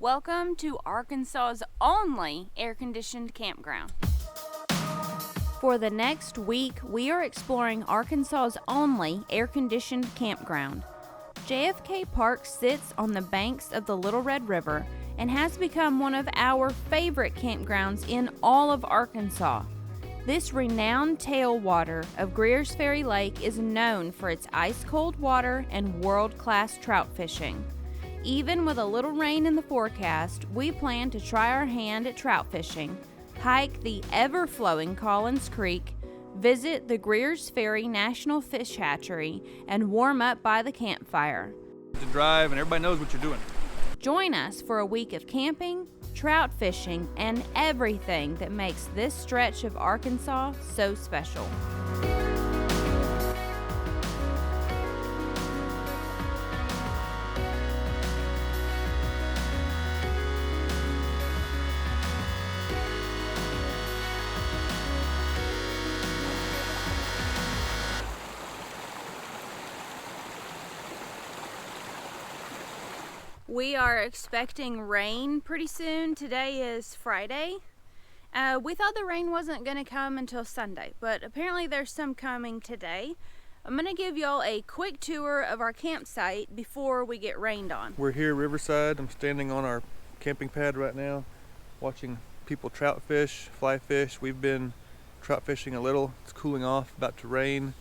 Welcome to Arkansas's only air-conditioned campground. For the next week, we are exploring Arkansas's only air-conditioned campground. JFK Park sits on the banks of the Little Red River and has become one of our favorite campgrounds in all of Arkansas. This renowned tailwater of Greer's Ferry Lake is known for its ice-cold water and world-class trout fishing. Even with a little rain in the forecast, we plan to try our hand at trout fishing, hike the ever-flowing Collins Creek, visit the Greer's Ferry National Fish Hatchery, and warm up by the campfire. To drive and everybody knows what you're doing. Join us for a week of camping, trout fishing, and everything that makes this stretch of Arkansas so special. We are expecting rain pretty soon. Today is Friday. We thought the rain wasn't going to come until Sunday, but apparently there's some coming today. I'm going to give y'all a quick tour of our campsite before we get rained on. We're here riverside. I'm standing on our camping pad right now, watching people trout fish, fly fish. We've been trout fishing a little. It's cooling off, about to rain,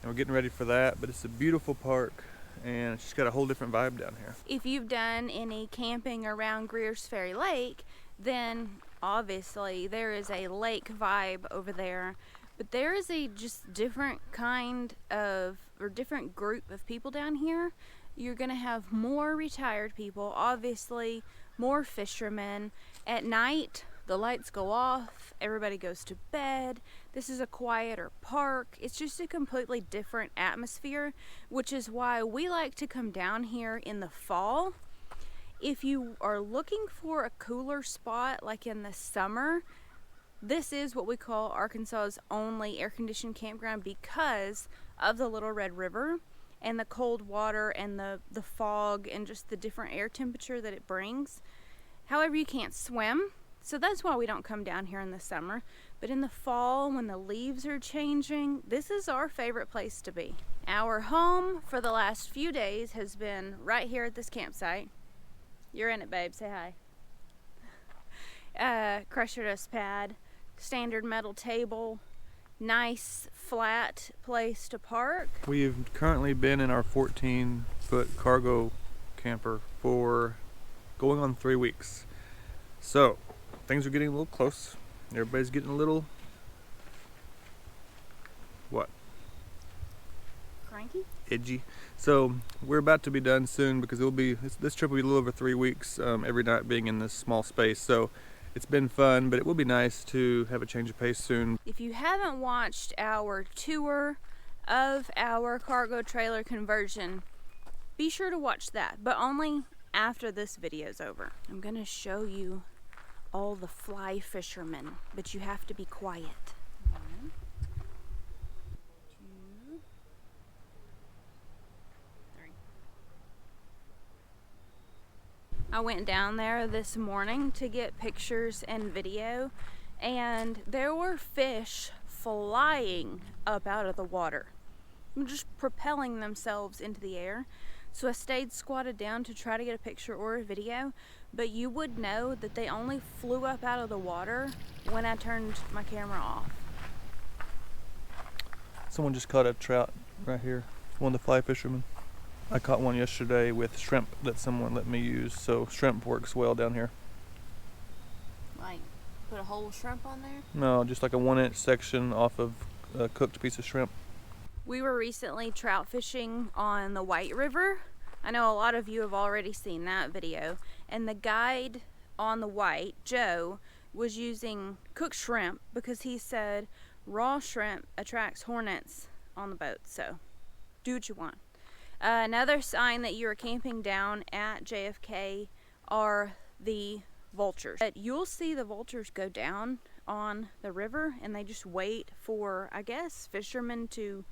and we're getting ready for that. But it's a beautiful park, and it's just got a whole different vibe down here. If you've done any camping around Greer's Ferry Lake, then obviously there is a lake vibe over there, but there is a just different kind of, or different group of people down here. You're gonna have more retired people, obviously more fishermen. At night, the lights go off, everybody goes to bed. This is a quieter park. It's just a completely different atmosphere, which is why we like to come down here in the fall. If you are looking for a cooler spot like in the summer, this is what we call Arkansas's only air-conditioned campground because of the Little Red River and the cold water and the fog and just the different air temperature that it brings. However, you can't swim. So that's why we don't come down here in the summer. But in the fall, when the leaves are changing, this is our favorite place to be. Our home for the last few days has been right here at this campsite. You're in it, babe. Say hi. Crusher dust pad, standard metal table, nice flat place to park. We've currently been in our 14-foot cargo camper for going on 3 weeks. So things are getting a little close. Everybody's getting a little Cranky? edgy. So we're about to be done soon because this trip will be a little over 3 weeks, every night being in this small space. So it's been fun, but it will be nice to have a change of pace soon. If you haven't watched our tour of our cargo trailer conversion, be sure to watch that, but only after this video's over. I'm gonna show you all the fly fishermen, but you have to be quiet. 1, 2, 3. I went down there this morning to get pictures and video, and there were fish flying up out of the water, just propelling themselves into the air. So I stayed squatted down to try to get a picture or a video, but you would know that they only flew up out of the water when I turned my camera off. Someone just caught a trout right here, one of the fly fishermen. I caught one yesterday with shrimp that someone let me use, so shrimp works well down here. Like, put a whole shrimp on there? No, just like a 1-inch section off of a cooked piece of shrimp. We were recently trout fishing on the White River. I know a lot of you have already seen that video. And the guide on the White, Joe, was using cooked shrimp because he said raw shrimp attracts hornets on the boat. So do what you want. Another sign that you're camping down at JFK are the vultures. But you'll see the vultures go down on the river and they just wait for, I guess, fishermen to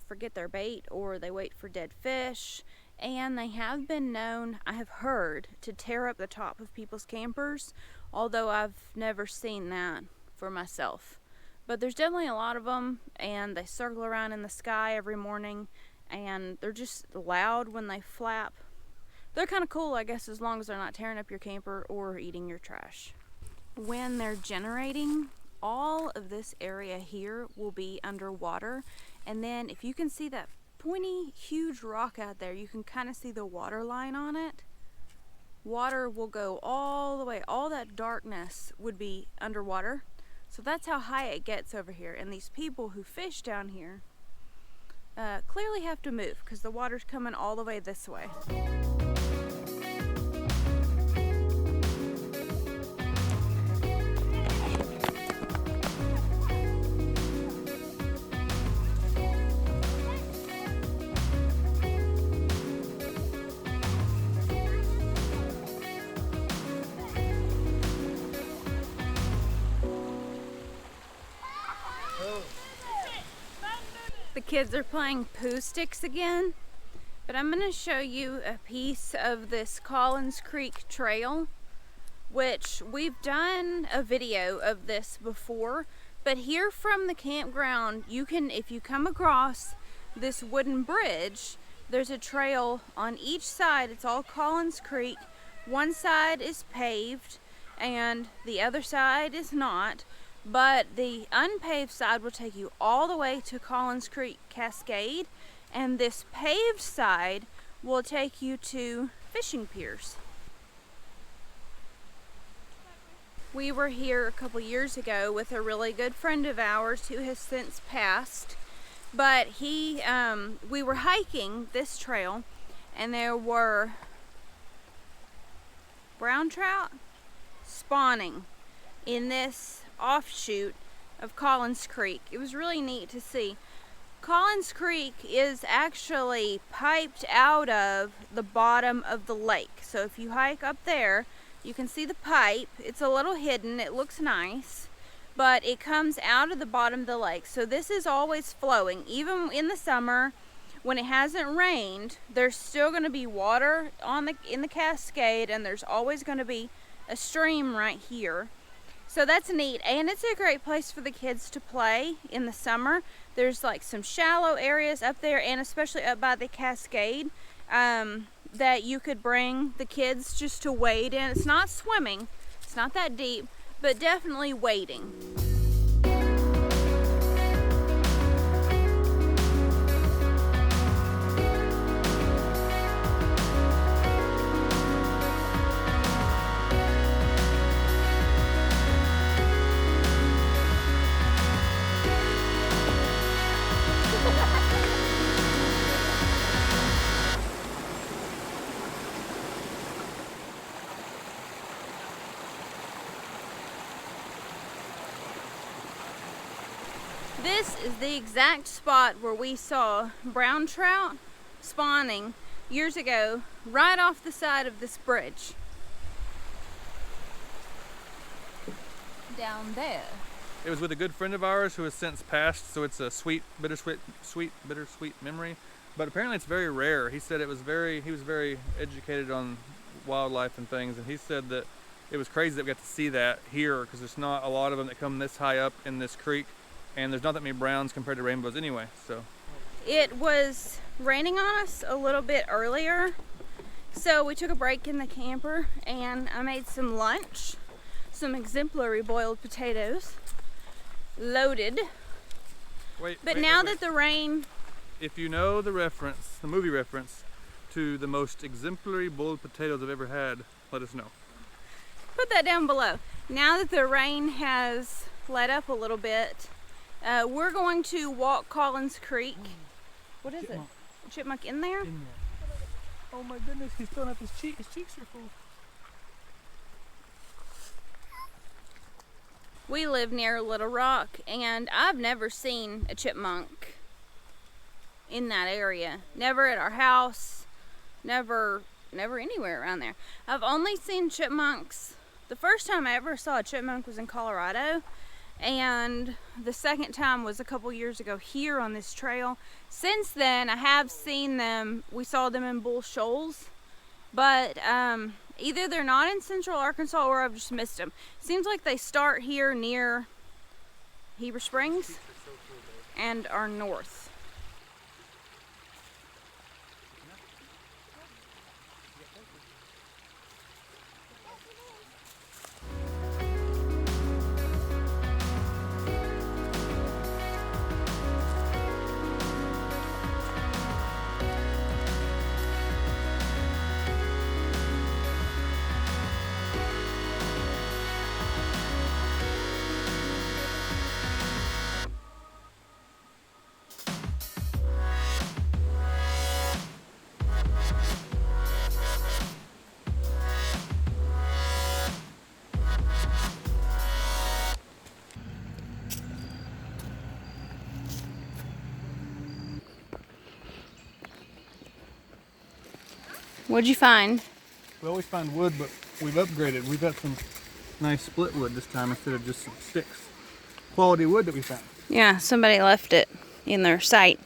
forget their bait, or they wait for dead fish. and they have been known, I have heard, to tear up the top of people's campers, although I've never seen that for myself. But there's definitely a lot of them, and they circle around in the sky every morning, and they're just loud when they flap. They're kind of cool, I guess, as long as they're not tearing up your camper or eating your trash. When they're generating, all of this area here will be underwater, and then if you can see that pointy, huge rock out there, you can kind of see the water line on it. Water will go all the way, all that darkness would be underwater. So that's how high it gets over here, and these people who fish down here clearly have to move because the water's coming all the way this way. The kids are playing poo sticks again, but I'm going to show you a piece of this Collins Creek trail, which we've done a video of this before, but here from the campground, you can, if you come across this wooden bridge, there's a trail on each side. It's all Collins Creek. One side is paved and the other side is not. But the unpaved side will take you all the way to Collins Creek Cascade, and this paved side will take you to fishing piers. We were here a couple years ago with a really good friend of ours who has since passed, but we were hiking this trail, and there were brown trout spawning in this offshoot of Collins Creek. It was really neat to see. Collins Creek is actually piped out of the bottom of the lake. So if you hike up there, you can see the pipe. It's a little hidden. It looks nice, but it comes out of the bottom of the lake. So this is always flowing. Even in the summer, when it hasn't rained, there's still going to be water in the cascade, and there's always going to be a stream right here. So that's neat, and it's a great place for the kids to play in the summer. There's like some shallow areas up there, and especially up by the cascade, that you could bring the kids just to wade in. It's not swimming, it's not that deep, but definitely wading. This is the exact spot where we saw brown trout spawning years ago, right off the side of this bridge. Down there. It was with a good friend of ours who has since passed, so it's a bittersweet memory. But apparently it's very rare. He said he was very educated on wildlife and things, and he said that it was crazy that we got to see that here, because there's not a lot of them that come this high up in this creek, and there's not that many browns compared to rainbows anyway. So it was raining on us a little bit earlier, so we took a break in the camper, and I made some lunch, some exemplary boiled potatoes, loaded. Wait, that the rain... If you know the reference, the movie reference, to the most exemplary boiled potatoes I've ever had, let us know. Put that down below. Now that the rain has let up a little bit, we're going to walk Collins Creek. What is it? A chipmunk in there? Oh my goodness, he's filling up his cheeks. His cheeks are full. We live near Little Rock, and I've never seen a chipmunk in that area. Never at our house, never anywhere around there. I've only seen chipmunks. The first time I ever saw a chipmunk was in Colorado, and the second time was a couple years ago here on this trail. Since then, I have seen them. We saw them in Bull Shoals, but either they're not in central Arkansas or I've just missed them. Seems like they start here near Heber Springs and are north. What'd you find? We always find wood, but we've upgraded. We've got some nice split wood this time instead of just some sticks. Quality wood that we found. Yeah, somebody left it in their site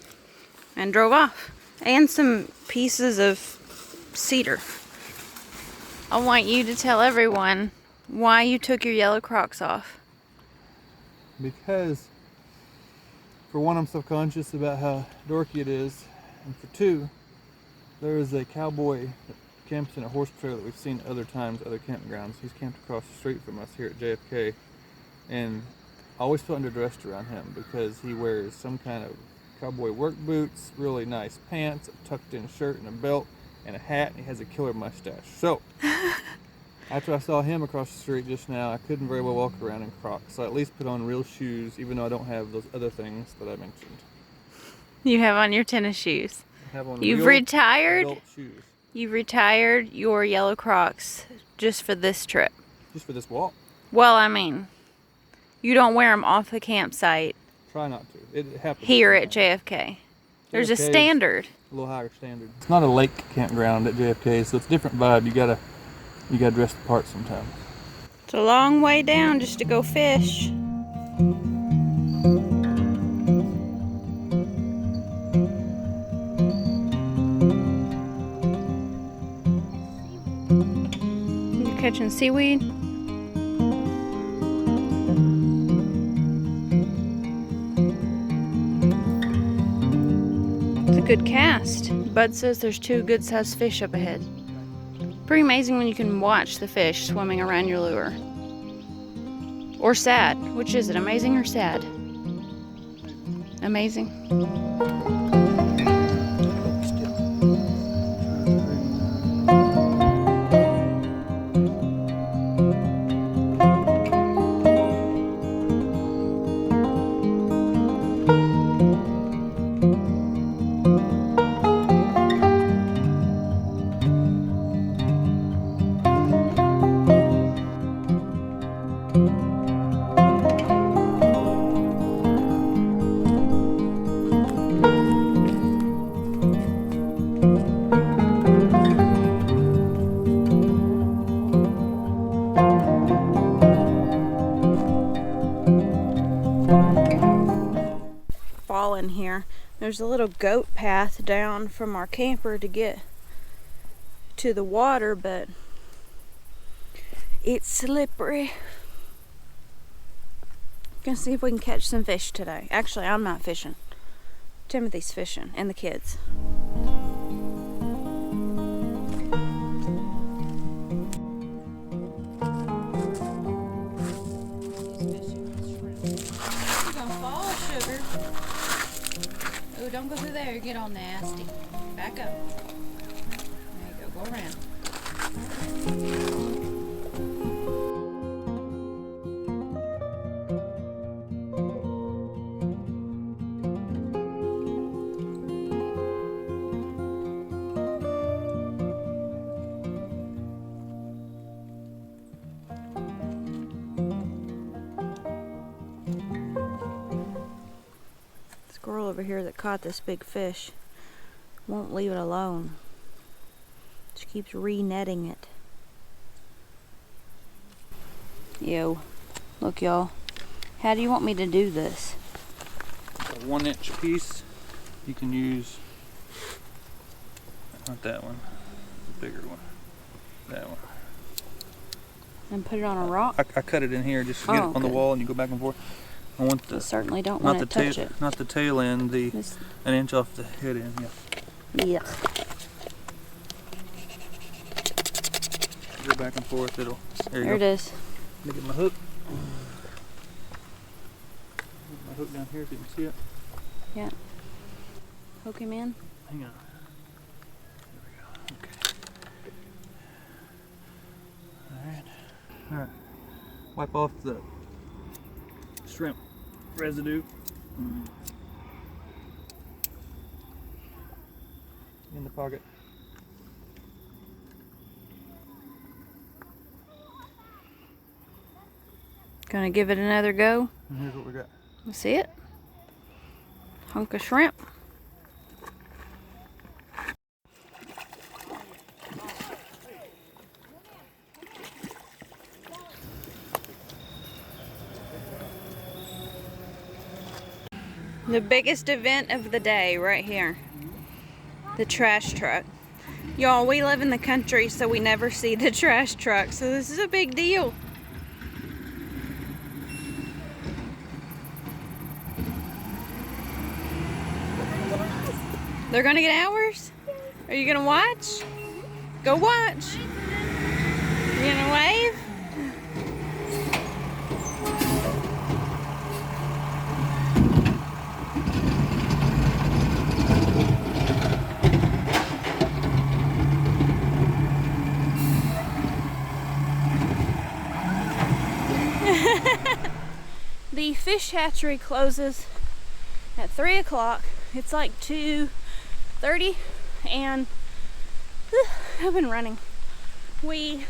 and drove off. And some pieces of cedar. I want you to tell everyone why you took your yellow Crocs off. Because, for one, I'm self-conscious about how dorky it is, and for two, there is a cowboy that camps in a horse trailer that we've seen other times, other campgrounds. He's camped across the street from us here at JFK, and I always feel underdressed around him because he wears some kind of cowboy work boots, really nice pants, a tucked-in shirt and a belt, and a hat, and he has a killer mustache. So, after I saw him across the street just now, I couldn't very well walk around in Crocs, so I at least put on real shoes, even though I don't have those other things that I mentioned. You have on your tennis shoes. Have on You've real retired. adult shoes. You've retired your yellow Crocs just for this trip. Just for this walk. Well, I mean, you don't wear them off the campsite. Try not to. It happens. Here at JFK. There's a JFK 's standard. a little higher standard. It's not a lake campground at JFK, so it's a different vibe. You gotta dress the part sometimes. It's a long way down just to go fish. You're catching seaweed? It's a good cast. Bud says there's 2 good-sized fish up ahead. Pretty amazing when you can watch the fish swimming around your lure. Or sad. Which is it, amazing or sad? Amazing. Fall in here. There's a little goat path down from our camper to get to the water, but it's slippery. Gonna see if we can catch some fish today. Actually, I'm not fishing. Timothy's fishing, and the kids. You're gonna fall, sugar. Oh, don't go through there. Get all nasty. Back up. There you go. Go around. Squirrel over here that caught this big fish won't leave it alone. She keeps re-netting it. Yo, look y'all. How do you want me to do this? A 1-inch piece. You can use, not that one, the bigger one. That one. And put it on a rock? I cut it in here just to get it on the wall, and you go back and forth. I want the. I certainly don't want to touch it. Not the tail end, an inch off the head end. Yeah. Yeah. Go back and forth. There you There go. it is. Let me get my hook. Get my hook down here so you can see it. Yeah. Hook him in. Hang on. There we go. Okay. Alright. Alright. Wipe off the shrimp residue. In the pocket. Gonna give it another go. And here's what we got. Let's see it. Hunk of shrimp. The biggest event of the day right here. The trash truck. Y'all, we live in the country, so we never see the trash truck, so this is a big deal. They're gonna get ours? Are you gonna watch? Go watch. You gonna wave? The fish hatchery closes at 3 o'clock. It's like 2:30 and I've been running. We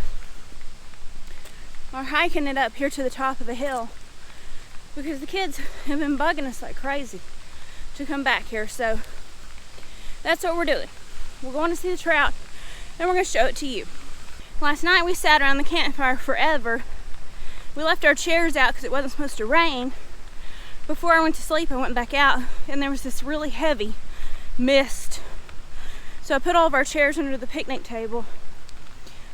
are hiking it up here to the top of the hill because the kids have been bugging us like crazy to come back here, so that's what we're doing. We're going to see the trout and we're going to show it to you. Last night we sat around the campfire forever. We left our chairs out because it wasn't supposed to rain. Before I went to sleep, I went back out and there was this really heavy mist. So I put all of our chairs under the picnic table.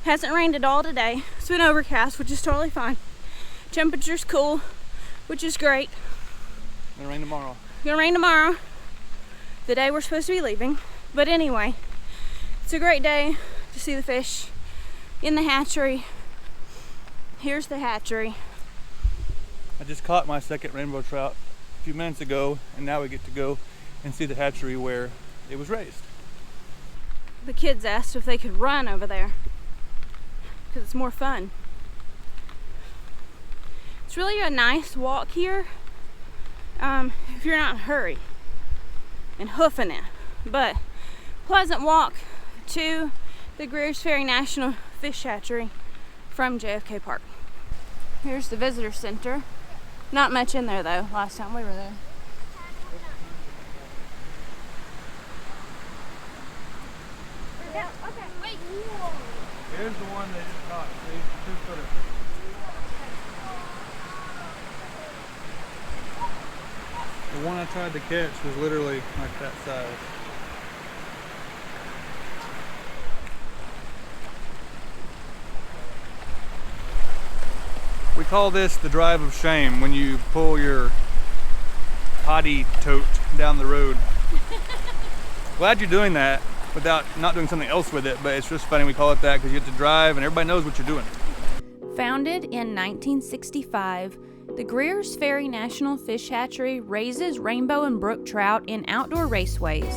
Hasn't rained at all today. It's been overcast, which is totally fine. Temperature's cool, which is great. Gonna rain tomorrow. Gonna rain tomorrow, the day we're supposed to be leaving. But anyway, it's a great day to see the fish in the hatchery. Here's the hatchery. I just caught my second rainbow trout a few minutes ago, and now we get to go and see the hatchery where it was raised. The kids asked if they could run over there because it's more fun. It's really a nice walk here if you're not in a hurry and hoofing it, but pleasant walk to the Greers Ferry National Fish Hatchery from JFK Park. Here's the visitor center. Not much in there though, last time we were there. Here's the one they just caught. See? 2-footer. The one I tried to catch was literally like that size. We call this the drive of shame, when you pull your potty tote down the road. Glad you're doing that without not doing something else with it, but it's just funny we call it that because you have to drive and everybody knows what you're doing. Founded in 1965, the Greers Ferry National Fish Hatchery raises rainbow and brook trout in outdoor raceways,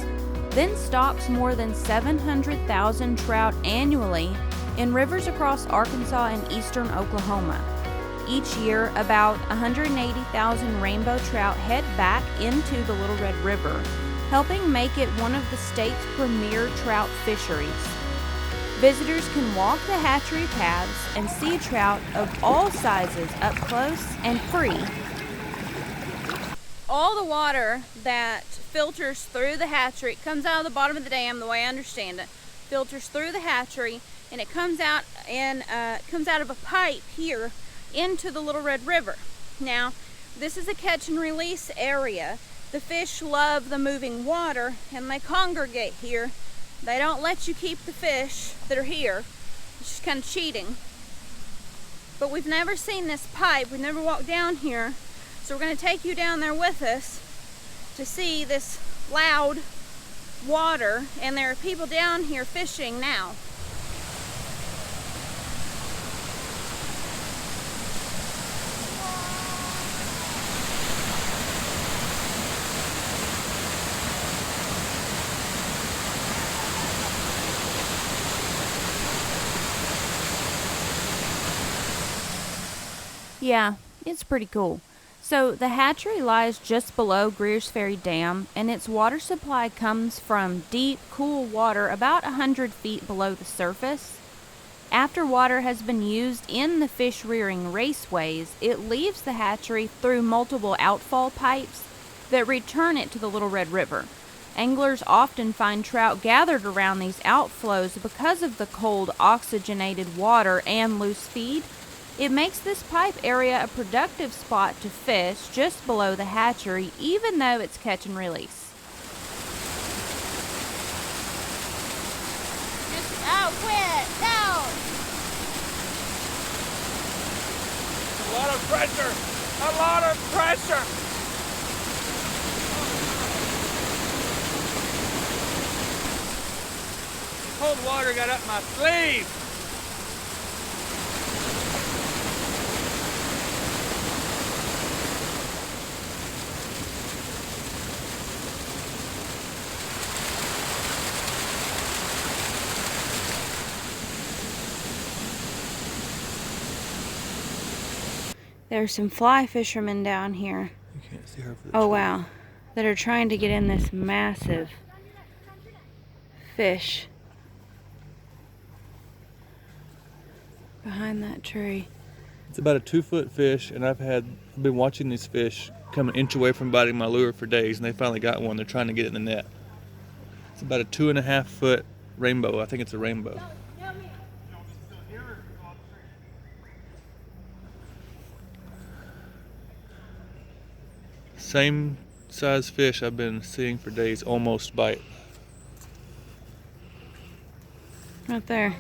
then stocks more than 700,000 trout annually in rivers across Arkansas and eastern Oklahoma. Each year, about 180,000 rainbow trout head back into the Little Red River, helping make it one of the state's premier trout fisheries. Visitors can walk the hatchery paths and see trout of all sizes up close and free. All the water that filters through the hatchery, it comes out of the bottom of the dam, the way I understand it, filters through the hatchery, and it comes out and comes out of a pipe here into the Little Red River. Now, This is a catch and release area. The fish love the moving water and they congregate here. They don't let you keep the fish that are here. It's just kind of cheating. But we've never seen this pipe. We've never walked down here. So we're going to take you down there with us to see this loud water. And there are people down here fishing now. Yeah, it's pretty cool. So the hatchery lies just below Greer's Ferry Dam, and its water supply comes from deep, cool water about 100 feet below the surface. After water has been used in the fish rearing raceways, it leaves the hatchery through multiple outfall pipes that return it to the Little Red River. Anglers often find trout gathered around these outflows because of the cold, oxygenated water and loose feed. It makes this pipe area a productive spot to fish just below the hatchery, even though it's catch and release. Just quit, no! A lot of pressure! A lot of pressure! Cold water got up my sleeve! There's some fly fishermen down here. You can't see her for the Oh tree. wow. That are trying to get in this massive fish behind that tree. It's about a 2-foot fish, and I've been watching these fish come an inch away from biting my lure for days, and they finally got one. They're trying to get it in the net. It's about a 2.5-foot rainbow. I think it's a rainbow. Same size fish I've been seeing for days almost bite. Right there.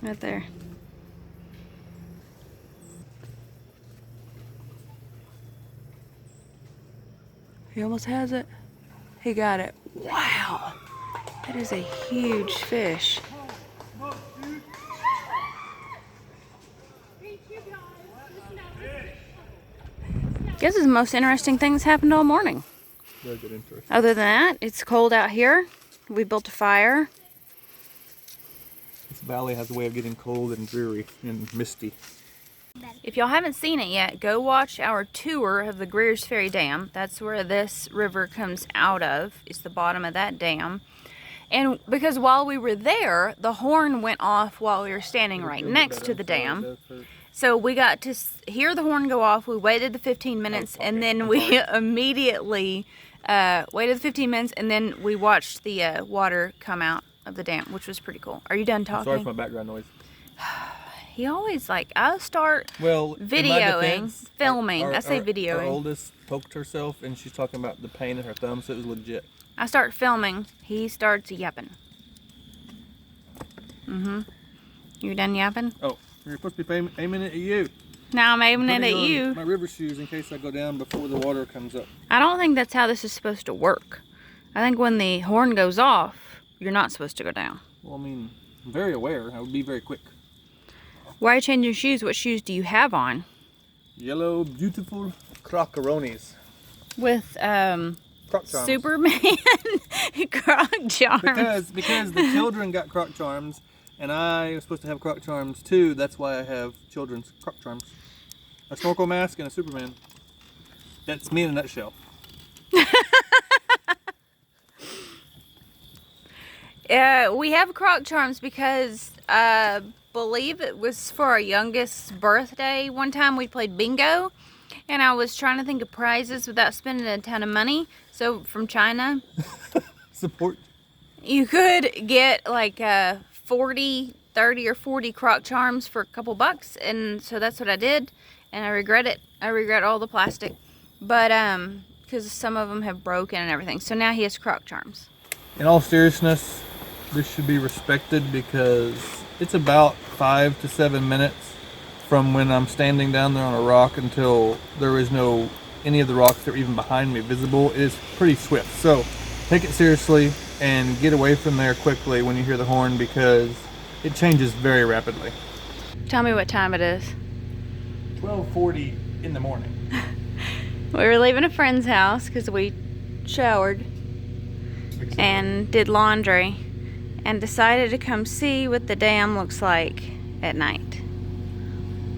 Right there. He almost has it. He got it. Wow. That is a huge fish. Guess it's the most interesting thing that's happened all morning. Very good interest. Other than that, it's cold out here. We built a fire. This valley has a way of getting cold and dreary and misty. If y'all haven't seen it yet, go watch our tour of the Greer's Ferry Dam. That's where this river comes out of. It's the bottom of that dam. And because while we were there, the horn went off while we were standing right next to the dam. So we got to hear the horn go off. We waited the 15 minutes and then we immediately waited the 15 minutes and then we watched the water come out of the dam, which was pretty cool. Are you done talking? Sorry for my background noise. He always I'll start Well, videoing, filming. I say Our videoing. oldest poked herself and she's talking about the pain in her thumb, so it was legit. I start filming. He starts yapping. You done yapping? Oh, you're supposed to be aiming it at you. Now I'm aiming it Putting at on you. My river shoes in case I go down before the water comes up. I don't think that's how this is supposed to work. I think when the horn goes off, you're not supposed to go down. Well, I mean, I'm very aware. I would be very quick. Why are you changing shoes? What shoes do you have on? Yellow, beautiful crocaronis. With Croc charms. Superman croc charms. Because the children got croc charms, and I was supposed to have croc charms too. That's why I have children's croc charms. A snorkel mask and a Superman. That's me in a nutshell. We have croc charms because I believe it was for our youngest's birthday. One time we played bingo and I was trying to think of prizes without spending a ton of money. So from China, Support. you could get like 30 or 40 croc charms for a couple bucks. And so that's what I did. And I regret it. I regret all the plastic. But, because some of them have broken and everything. So now he has croc charms. In all seriousness, this should be respected because it's about 5 to 7 minutes from when I'm standing down there on a rock until there is no any of the rocks that are even behind me visible. It is pretty swift. So take it seriously and get away from there quickly when you hear the horn because it changes very rapidly. Tell me what time it is. 12:40 in the morning. We were leaving a friend's house because we showered and did laundry and decided to come see what the dam looks like at night.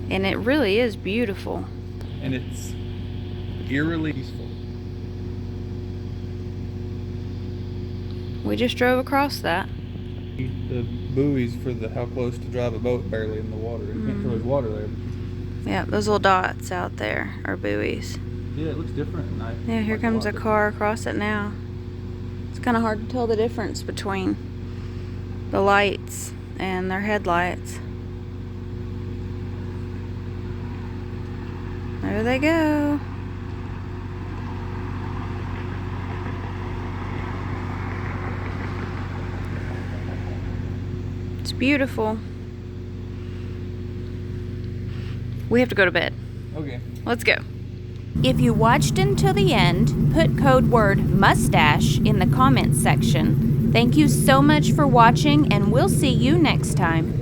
And it really is beautiful. And it's eerily peaceful. We just drove across that. The buoys for the how close to drive a boat barely in the water. You can't tell there's water there. Yeah, those little dots out there are buoys. Yeah, it looks different at night. Yeah, here comes a car across it now. It's kind of hard to tell the difference between the lights and their headlights. There they go. It's beautiful. We have to go to bed. Okay. Let's go. If you watched until the end, put code word mustache in the comments section. Thank you so much for watching, and we'll see you next time.